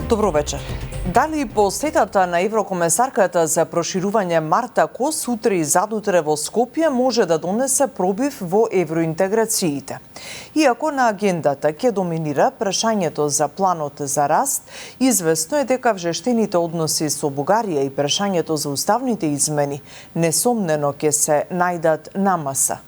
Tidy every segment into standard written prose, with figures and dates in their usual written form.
Добро вечер. Дали посетата на еврокомесарката за проширување Марта Кос утре и задутре во Скопје може да донесе пробив во евроинтеграциите? Иако на агендата ќе доминира прашањето за планот за раст, известно е дека вжештените односи со Бугарија и прашањето за уставните измени несомнено ќе се најдат на маса.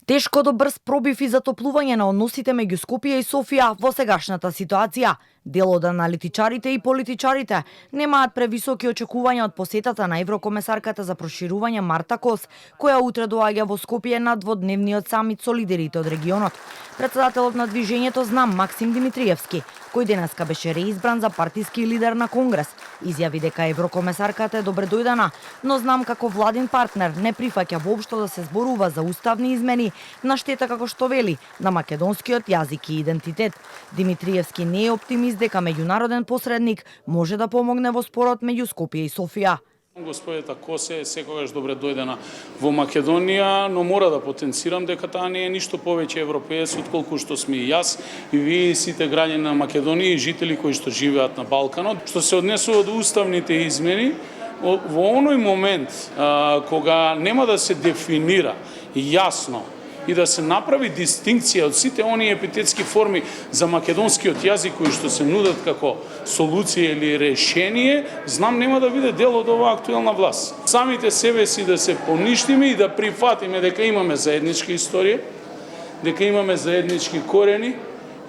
Тешко до брз пробив и затоплување на односите меѓу Скопје и Софија во сегашната ситуација. Дел од аналитичарите и политичарите немаат превисоки очекувања од посетата на еврокомесарката за проширување Марта Кос, која утре доаѓа во Скопје на дводневниот самит со лидерите од регионот. Председателот на движењето Знам, Максим Димитриевски, кој денеска беше реизбран за партиски лидер на Конгрес, изјави дека еврокомесарката е добре дојдена, но Знам како владин партнер не прифаќа воопшто да се зборува за уставни измени на штета, како што вели, на македонскиот јазик и идентитет. Димитриевски не е оптимист дека меѓународен посредник може да помогне во спорот меѓу Скопје и Софија. Господјата Кос е секогаш добре дојдена во Македонија, но мора да потенцирам дека таа не е ништо повеќе европеец отколку што сме и јас и вие сите граѓани на Македонија и жители кои што живеат на Балканот. Што се однесува до уставните измени, во оној момент кога нема да се дефинира јасно и да се направи дистинкција од сите оние епитетски форми за македонскиот јазик кои што се нудат како солуција или решение, Знам нема да биде дел од оваа актуелна власт. Самите себе си да се поништиме и да прифатиме дека имаме заедничка историја, дека имаме заеднички корени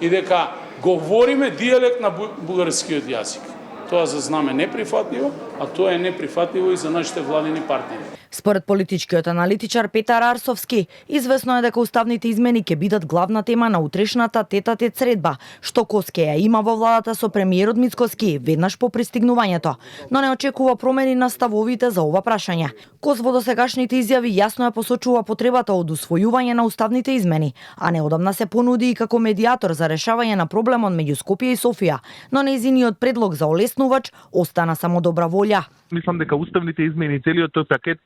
и дека говориме дијалект на бугарскиот јазик. Тоа за Знам е неприфатливо, а тоа е неприфатливо и за нашите владини партнери. Според политичкиот аналитичар Петар Арсовски, известно е дека уставните измени ќе бидат главна тема на утрешната тет-а-тет средба, што Кос ќе ја има во владата со премиерот Мицкоски веднаш по пристигнувањето, но не очекува промени на ставовите за ова прашање. Кос во досегашните изјави јасно ја посочува потребата од усвојување на уставните измени, а неодамна се понуди и како медијатор за решавање на проблемот меѓу Скопје и Софија, но нејзиниот предлог за олеснувач остана само добра волја. Мислам дека уставните измени и целиот тој пакет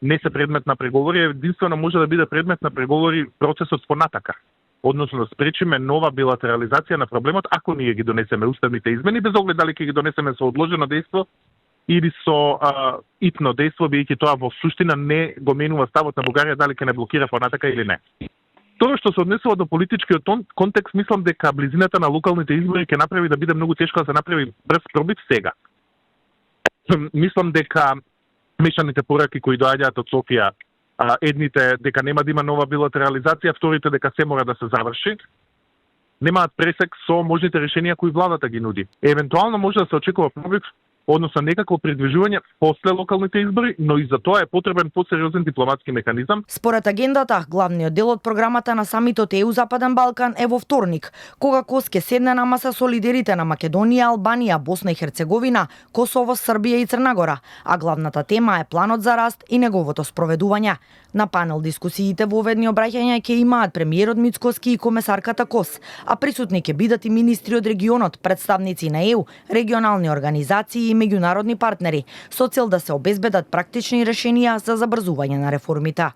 не се предмет на преговори, единствено може да биде предмет на преговори процесот понатака. Односно да спречиме нова билатерализација на проблемот ако ние ги донесеме уставните измени, без оглед дали ќе ги донесеме со одложено дејство или со итно дејство, бидејќи тоа во суштина не го менува ставот на Бугарија дали ќе не блокира понатака или не. Тоа што се однесува до политичкиот контекст, мислам дека близината на локалните избори ќе направи да биде многу тешко да се направи брз пробив сега. Мислам дека мешаните пораки кои доаѓаат од Софија, едните дека нема да има нова билатерализација, вторите дека се мора да се заврши, немаат пресек со можните решенија кои владата ги нуди. Евентуално може да се очекува пробив, односно некако придвижување после локалните избори, но и за тоа е потребен посериозен дипломатски механизам. Според агендата, главниот дел од програмата на самитот ЕУ Западен Балкан е во вторник, кога Кос ќе седне на маса со лидерите на Македонија, Албанија, Босна и Херцеговина, Косово, Србија и Црна Гора, а главната тема е планот за раст и неговото спроведување. На панел дискусиите воведни обраќања ќе имаат премиерот Мицкоски и комесарката Кос, а присутни ќе бидат и министри од регионот, представници на ЕУ, регионални организации и меѓународни партнери, со цел да се обезбедат практични решенија за забрзување на реформите.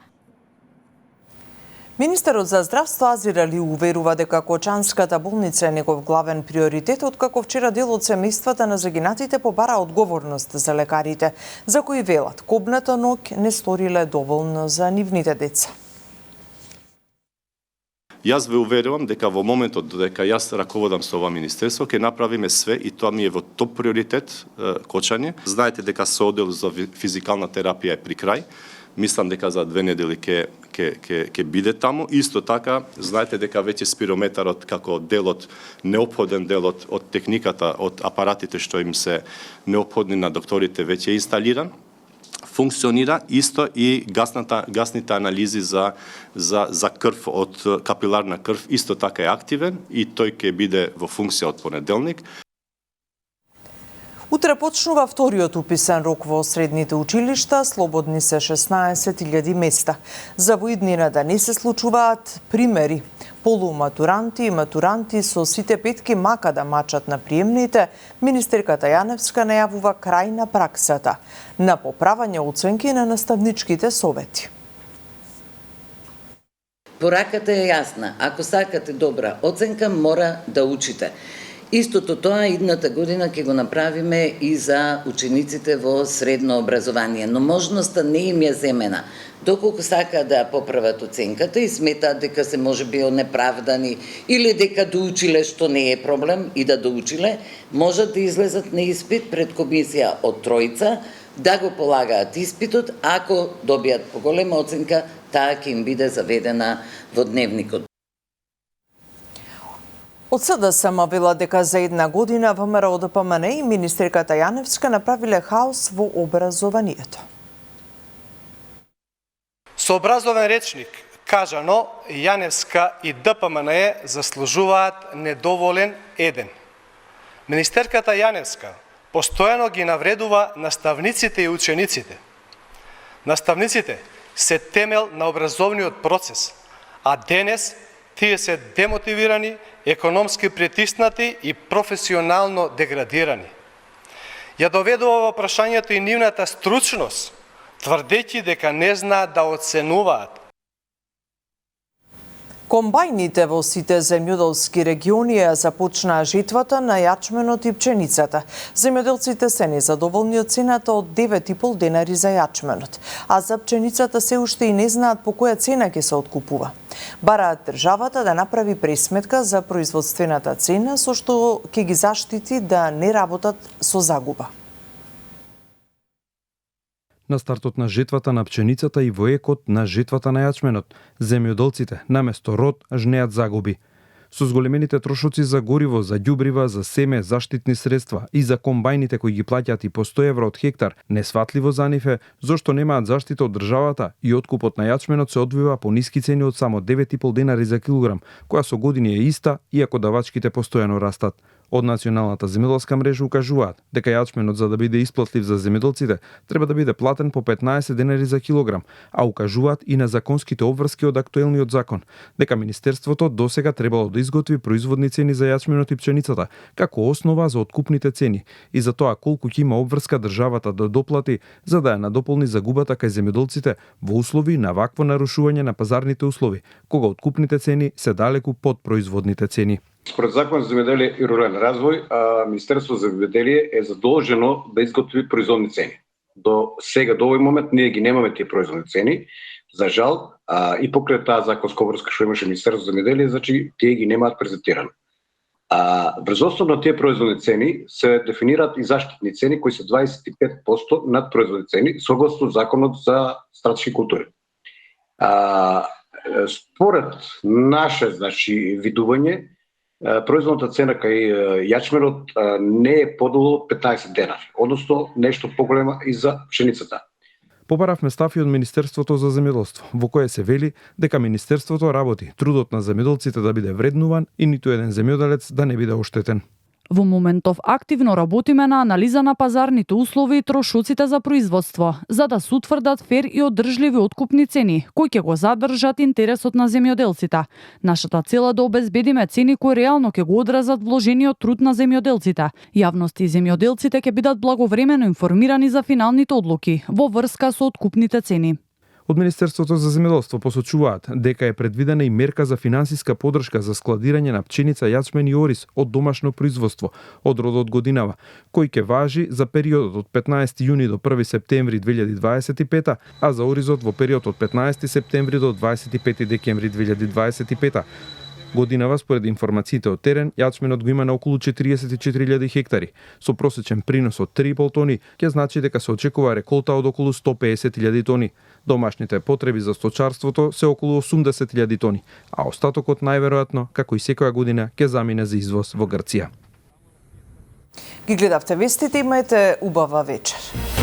Министерот за здравство Азир Али уверува дека Кочанската болница е негов главен приоритет, откако вчера дел од семејствата на загинатите побара одговорност за лекарите, за кои велат кобната ноќ не сториле доволно за нивните деца. Јас ве уверувам дека во моментот додека јас раководам со ова министерство ќе направиме све и тоа ми е во топ приоритет Кочање. Знаете дека соодел за физикална терапија е при крај. Мислам дека за 2 недели ќе биде таму. Исто така, знаете дека веќе спирометарот како делот, неопходен делот од техниката, од апаратите што им се неопходни на докторите веќе е инсталиран. Функционира исто и гасните анализи за крв од капиларна крв исто така е активен и тој ќе биде во функција од понеделник. Утре почнува вториот уписен рок во средните училишта, слободни се 16.000 места. За во иднина да не се случуваат примери. Полуматуранти и матуранти со сите петки мака да мачат на приемните, министерката Јаневска најавува крај на праксата на поправање оценки на наставничките совети. Пораката е јасна. Ако сакате добра оценка, мора да учите. Истото тоа идната година ќе го направиме и за учениците во средно образование, но можноста не им ја земена. Доколку сакаат да ја поправат оценката и сметаат дека се можеби неправдани или дека доучиле, што не е проблем и да доучиле, можат да излезат на испит пред комисија од тројца, да го полагаат испитот, ако добијат поголема оценка, таа ќе им биде заведена во дневникот. Од СДСМ вела дека за една година ВМРО ДПМН и министерката Јаневска направиле хаос во образованието. Со образовен речник кажано, Јаневска и ДПМН заслужуваат недоволен еден. Министерката Јаневска постојано ги навредува наставниците и учениците. Наставниците се темел на образовниот процес, а денес тие се демотивирани, економски притиснати и професионално деградирани. Ја доведува во прашањето и нивната стручност, тврдејќи дека не знаат да оценуваат. Комбајните во сите земјоделски региони ја започнаа жетвата на јачменот и пченицата. Земјоделците се незадоволни од цената од 9,5 денари за јачменот, а за пченицата се уште и не знаат по која цена ќе се откупува. Бараат државата да направи пресметка за производствената цена, со што ќе ги заштити да не работат со загуба. На стартот на жетвата на пченицата и во екот на жетвата на јачменот, земјоделците наместо род жнеат загуби. Со зголемените трошоци за гориво, за ѓубрива, за семе, заштитни средства и за комбајните кои ги плаќаат и по 100 евро од хектар, несватливо за нив е зошто немаат заштита од државата и откупот на јачменот се одвива по ниски цени од само 9,5 денари за килограм, која со години е иста, иако давачките постојано растат. Од Националната земјоделска мрежа укажуваат дека јачменот за да биде исплатлив за земјоделците треба да биде платен по 15 денари за килограм, а укажуваат и на законските обврски од актуелниот закон, дека Министерството досега требало да изготви производни цени за јачменот и пченицата како основа за откупните цени и за тоа колку ќе има обврска државата да доплати за да ја надополни загубата кај земјоделците во услови на вакво нарушување на пазарните услови, кога откупните цени се далеку под производните цени. Според Закон за земјоделие и рурален развој, Министерството за земјоделие е задолжено да изготви производни цени. До сега, до овој момент, ние ги немаме тие производни цени. За жал, и покрај таа законска обврска што имаше Министерството за земјоделие, значи тие ги немаат презентирано. Врз основа на тие производни цени се дефинираат и заштитни цени кои се 25% над производни цени согласно Законот за стратешки култури. Според наше видување, производната цена кај јачменот не е подолу од 15 денари, односно нешто поголема и за пшеницата. Побаравме став и од Министерството за земјоделство, во кое се вели дека Министерството работи трудот на земјоделците да биде вреднуван и ниту еден земјоделец да не биде оштетен. Во моментов активно работиме на анализа на пазарните услови и трошоците за производство, за да се утврдат фер и одржливи откупни цени, кои ќе го задржат интересот на земјоделците. Нашата цел е да обезбедиме цени кои реално ќе го одразат вложениот труд на земјоделците. Јавноста и земјоделците ќе бидат благовремено информирани за финалните одлуки во врска со откупните цени. Од Министерството за земјоделство посочуваат дека е предвидена и мерка за финансиска поддршка за складирање на пченица, јачмен и ориз од домашно производство од родот годинава, кој ќе важи за периодот од 15 јуни до 1 септември 2025, а за оризот во период од 15 септември до 25 декември 2025 годинава. Според информациите од терен, јачменот го има на околу 44.000 хектари, со просечен принос од 3,5 тони, ќе значи дека се очекува реколта од околу 150.000 тони. Домашните потреби за сточарството се околу 80.000 тони, а остатокот најверојатно, како и секоја година, ќе замине за извоз во Грција. Ги гледавте вестите, имајте убава вечер.